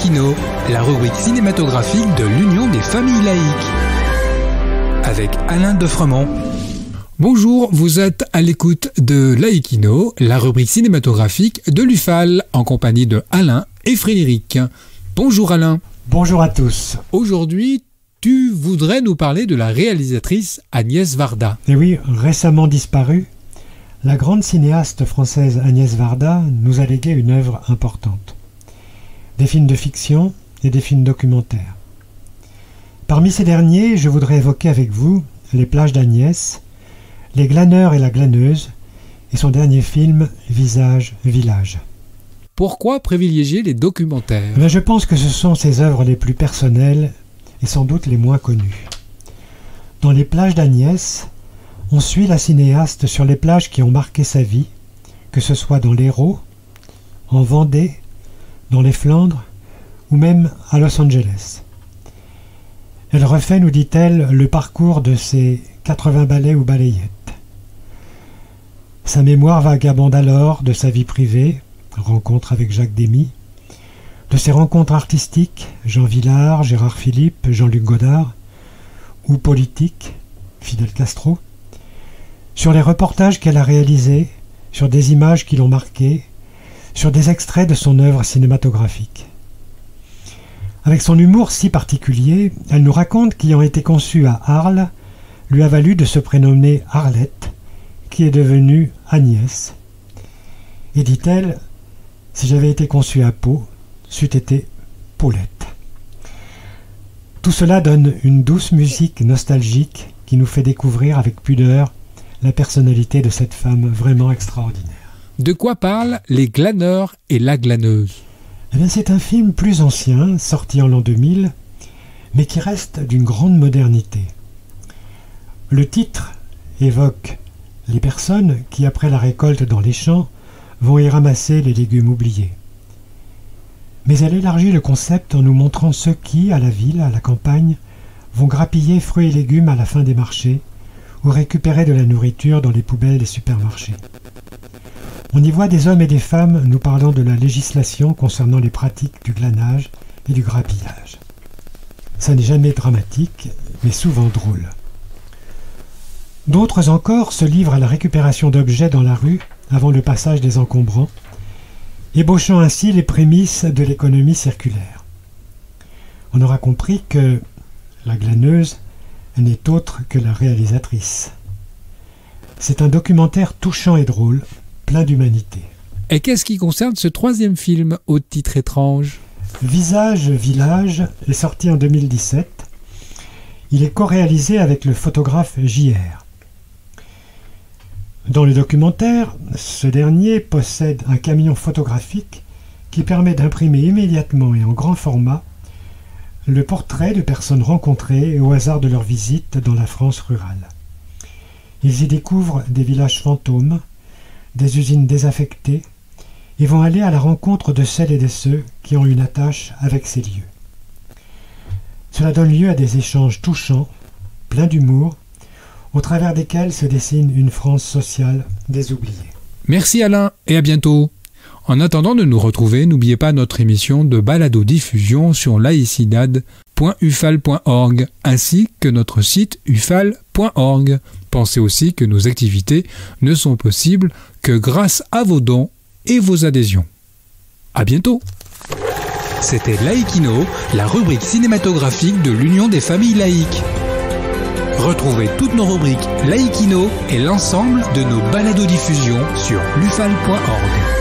Laïkino, la rubrique cinématographique de l'Union des familles laïques. Avec Alain Defremont. Bonjour, vous êtes à l'écoute de Laïkino, la rubrique cinématographique de l'UFAL, en compagnie de Alain et Frédéric. Bonjour Alain. Bonjour à tous. Aujourd'hui, tu voudrais nous parler de la réalisatrice Agnès Varda. Et oui, récemment disparue, la grande cinéaste française Agnès Varda nous a légué une œuvre importante. Des films de fiction et des films documentaires. Parmi ces derniers, je voudrais évoquer avec vous Les plages d'Agnès, Les glaneurs et la glaneuse, et son dernier film, Visage, village. Pourquoi privilégier les documentaires ? Je pense que ce sont ses œuvres les plus personnelles et sans doute les moins connues. Dans Les plages d'Agnès, on suit la cinéaste sur les plages qui ont marqué sa vie, que ce soit dans l'Hérault, en Vendée, dans les Flandres ou même à Los Angeles. Elle refait, nous dit-elle, le parcours de ses 80 balais ou balayettes. Sa mémoire vagabonde alors de sa vie privée, rencontre avec Jacques Demy, de ses rencontres artistiques, Jean Vilar, Gérard Philippe, Jean-Luc Godard, ou politiques, Fidel Castro, sur les reportages qu'elle a réalisés, sur des images qui l'ont marquée, sur des extraits de son œuvre cinématographique. Avec son humour si particulier, elle nous raconte qu'ayant été conçue à Arles, lui a valu de se prénommer Arlette, qui est devenue Agnès. Et dit-elle, si j'avais été conçue à Pau, c'eût été Paulette. Tout cela donne une douce musique nostalgique qui nous fait découvrir avec pudeur la personnalité de cette femme vraiment extraordinaire. De quoi parlent Les glaneurs et la glaneuse ? C'est un film plus ancien, sorti en l'an 2000, mais qui reste d'une grande modernité. Le titre évoque les personnes qui, après la récolte dans les champs, vont y ramasser les légumes oubliés. Mais elle élargit le concept en nous montrant ceux qui, à la ville, à la campagne, vont grappiller fruits et légumes à la fin des marchés, ou récupérer de la nourriture dans les poubelles des supermarchés. On y voit des hommes et des femmes nous parlant de la législation concernant les pratiques du glanage et du grappillage. Ça n'est jamais dramatique, mais souvent drôle. D'autres encore se livrent à la récupération d'objets dans la rue avant le passage des encombrants, ébauchant ainsi les prémices de l'économie circulaire. On aura compris que la glaneuse n'est autre que la réalisatrice. C'est un documentaire touchant et drôle, plein d'humanité. Et qu'est-ce qui concerne ce troisième film au titre étrange ? Visage, village est sorti en 2017. Il est co-réalisé avec le photographe JR. Dans le documentaire, ce dernier possède un camion photographique qui permet d'imprimer immédiatement et en grand format le portrait de personnes rencontrées au hasard de leur visite dans la France rurale. Ils y découvrent des villages fantômes, des usines désaffectées, et vont aller à la rencontre de celles et de ceux qui ont une attache avec ces lieux. Cela donne lieu à des échanges touchants, pleins d'humour, au travers desquels se dessine une France sociale des oubliés. Merci Alain et à bientôt. En attendant de nous retrouver, n'oubliez pas notre émission de balado-diffusion sur laicidad.ufal.org ainsi que notre site ufal.org. Pensez aussi que nos activités ne sont possibles que grâce à vos dons et vos adhésions. À bientôt. C'était Laïkino, la rubrique cinématographique de l'Union des familles laïques. Retrouvez toutes nos rubriques Laïkino et l'ensemble de nos balados-diffusions sur lufal.org.